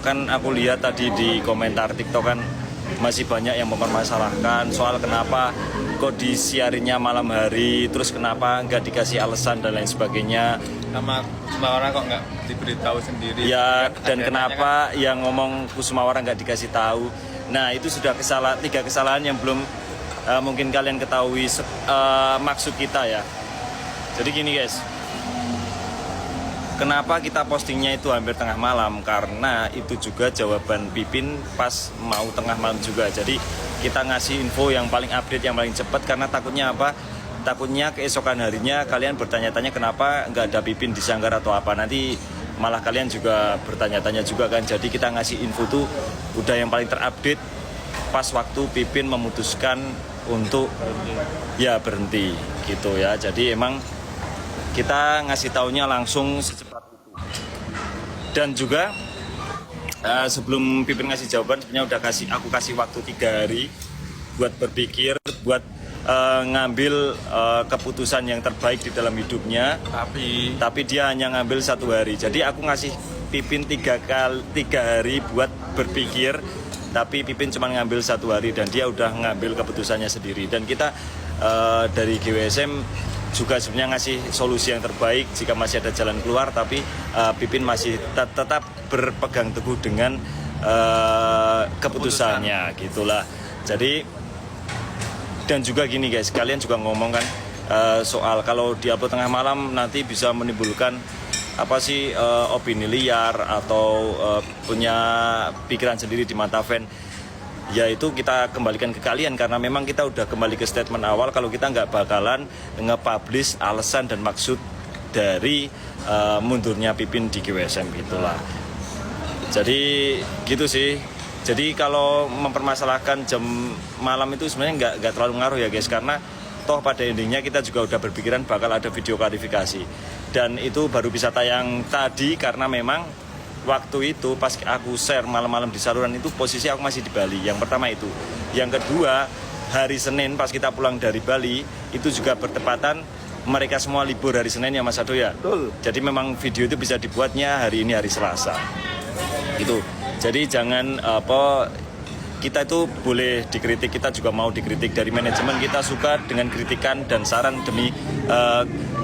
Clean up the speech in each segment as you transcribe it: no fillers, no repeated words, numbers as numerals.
Kan aku lihat tadi di komentar TikTok kan masih banyak yang mempermasalahkan soal kenapa kok disiarinnya malam hari, terus kenapa nggak dikasih alasan dan lain sebagainya. Sama orang kok nggak diberitahu sendiri. Ya, dan Kan kenapa yang ngomong Kusumawara nggak dikasih tahu. Nah, itu sudah tiga kesalahan yang belum mungkin kalian ketahui maksud kita ya. Jadi gini guys, kenapa kita postingnya itu hampir tengah malam? Karena itu juga jawaban Pipin pas mau tengah malam juga. Jadi kita ngasih info yang paling update, yang paling cepat. Karena takutnya apa? Takutnya keesokan harinya kalian bertanya-tanya kenapa nggak ada Pipin di Sanggar atau apa. Nanti malah kalian juga bertanya-tanya juga kan. Jadi kita ngasih info tuh udah yang paling terupdate pas waktu Pipin memutuskan untuk berhenti gitu ya. Jadi emang kita ngasih taunya langsung secepat itu. Dan juga sebelum Pipin ngasih jawaban, sebenarnya aku kasih waktu 3 hari buat berpikir, buat ngambil keputusan yang terbaik di dalam hidupnya. Tapi dia hanya ngambil 1 hari. Jadi aku ngasih Pipin 3 hari buat berpikir, tapi Pipin cuma ngambil 1 hari dan dia udah ngambil keputusannya sendiri. Dan kita dari GWSM juga sebenarnya ngasih solusi yang terbaik jika masih ada jalan keluar, tapi Pipin masih tetap berpegang teguh dengan keputusannya gitulah. Jadi dan juga gini guys, kalian juga ngomong kan soal kalau diupload tengah malam nanti bisa menimbulkan opini liar atau punya pikiran sendiri di mata fan. Ya itu kita kembalikan ke kalian, karena memang kita udah kembali ke statement awal kalau kita nggak bakalan nge-publish alasan dan maksud dari mundurnya Pipin di GWSM itulah. Jadi gitu sih. Jadi kalau mempermasalahkan jam malam itu sebenarnya nggak terlalu ngaruh ya guys, karena toh pada endingnya kita juga udah berpikiran bakal ada video klarifikasi. Dan itu baru bisa tayang tadi karena memang waktu itu pas aku share malam-malam di saluran itu posisi aku masih di Bali. Yang pertama itu. Yang kedua, hari Senin pas kita pulang dari Bali itu juga bertepatan mereka semua libur hari Senin ya Mas Ado ya. Betul. Jadi memang video itu bisa dibuatnya hari ini hari Selasa. Gitu. Jadi jangan kita itu boleh dikritik, kita juga mau dikritik dari manajemen. Kita suka dengan kritikan dan saran demi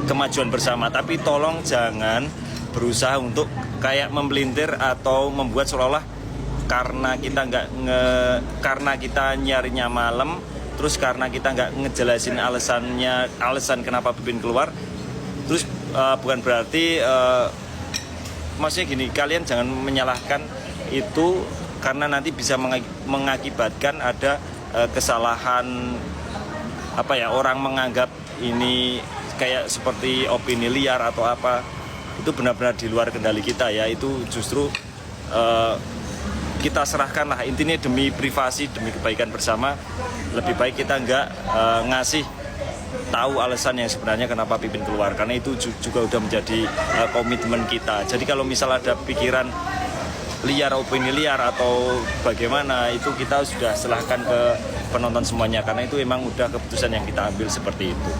kemajuan bersama. Tapi tolong jangan berusaha untuk kayak membelintir atau membuat seolah-olah karena kita nyarinya malam, terus karena kita nggak ngejelasin alasan kenapa Pipin keluar, terus bukan berarti maksudnya gini, kalian jangan menyalahkan itu karena nanti bisa mengakibatkan ada kesalahan orang menganggap ini kayak seperti opini liar atau apa. Itu benar-benar di luar kendali kita ya. Itu justru kita serahkanlah, intinya demi privasi, demi kebaikan bersama, lebih baik kita nggak ngasih tahu alasan yang sebenarnya kenapa Pipin keluar, karena itu juga udah menjadi komitmen kita. Jadi kalau misal ada pikiran liar, opini liar atau bagaimana, itu kita sudah serahkan ke penonton semuanya, karena itu emang udah keputusan yang kita ambil seperti itu.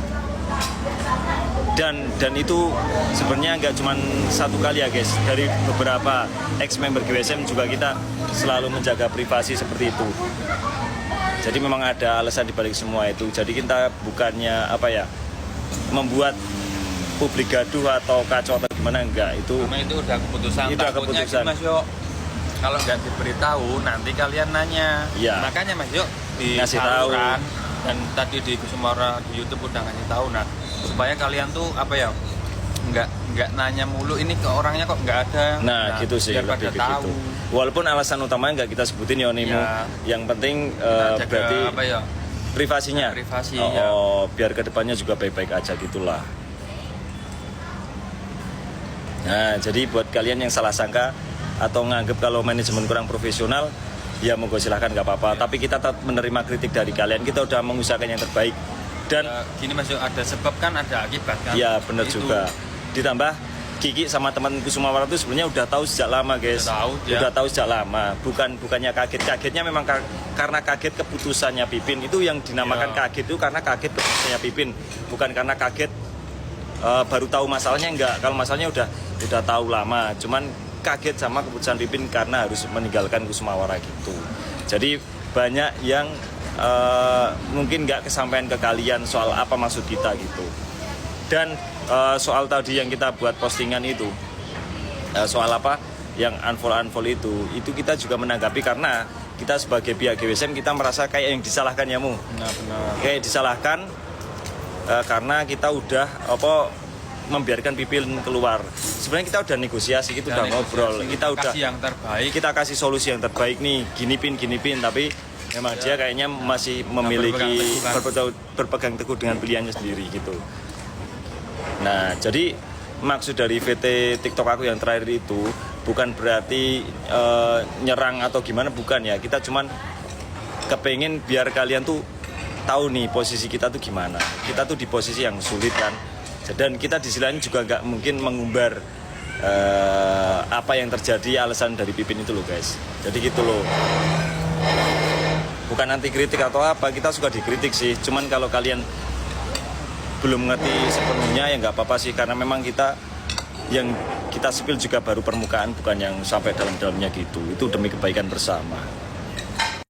Dan itu sebenarnya nggak cuma satu kali ya guys, dari beberapa ex-member GWSM juga kita selalu menjaga privasi seperti itu. Jadi memang ada alasan dibalik semua itu. Jadi kita bukannya membuat publik gaduh atau kacau atau gimana, enggak. Itu udah keputusan. Itu udah keputusan. Mas Yo, kalau nggak diberitahu nanti kalian nanya. Ya. Makanya Mas Yo di ngasih tahu. Dan tadi di Kusumawara di YouTube udah ngasih tahu. Nah, supaya kalian tuh nggak nanya mulu ini ke orangnya kok nggak ada. Nah gitu sih, biar pada tahu. Walaupun alasan utamanya nggak kita sebutin ya Nimo. Ya. Yang penting berarti privasinya. Privasi. Biar kedepannya juga baik-baik aja gitulah. Nah jadi buat kalian yang salah sangka atau nganggep kalau manajemen kurang profesional, ya monggo silahkan nggak apa-apa. Tapi kita tetap menerima kritik dari kalian. Kita udah mengusahakan yang terbaik. Dan gini Mas Yo, ada sebab kan ada akibat kan. Ya benar juga. Ditambah Kiki sama teman Kusumawara itu sebenarnya udah tahu sejak lama guys. Udah tahu sejak lama. Bukannya kaget. Kagetnya memang karena kaget keputusannya Pipin. Itu yang dinamakan kaget itu karena kaget keputusannya Pipin. Bukan karena kaget baru tahu masalahnya, enggak. Kalau masalahnya udah tahu lama. Cuman kaget sama keputusan Pipin karena harus meninggalkan Kusumawara gitu. Jadi banyak yang mungkin nggak kesampaian ke kalian soal apa maksud kita gitu. Dan soal tadi yang kita buat postingan itu, soal apa yang unfollow itu kita juga menanggapi karena kita sebagai pihak GWSM kita merasa kayak yang disalahkan ya Mu. Benar. Kayak disalahkan karena kita udah membiarkan Pipin keluar. Sebenarnya kita udah negosiasi, kita udah ngobrol, kita udah kasih yang terbaik. Kita kasih solusi yang terbaik nih, gini pin, tapi memang dia kayaknya masih memiliki berpegang teguh dengan pilihannya sendiri gitu. Nah, jadi maksud dari VT TikTok aku yang terakhir itu bukan berarti nyerang atau gimana, bukan ya. Kita cuman kepengen biar kalian tuh tahu nih posisi kita tuh gimana. Kita tuh di posisi yang sulit kan. Dan kita di sisi lain juga nggak mungkin mengumbar apa yang terjadi, alasan dari Pipin itu loh guys. Jadi gitu loh. Bukan anti kritik atau apa, kita suka dikritik sih. Cuman kalau kalian belum ngerti sepenuhnya ya nggak apa-apa sih, karena memang kita yang kita spill juga baru permukaan, bukan yang sampai dalam-dalamnya gitu. Itu demi kebaikan bersama.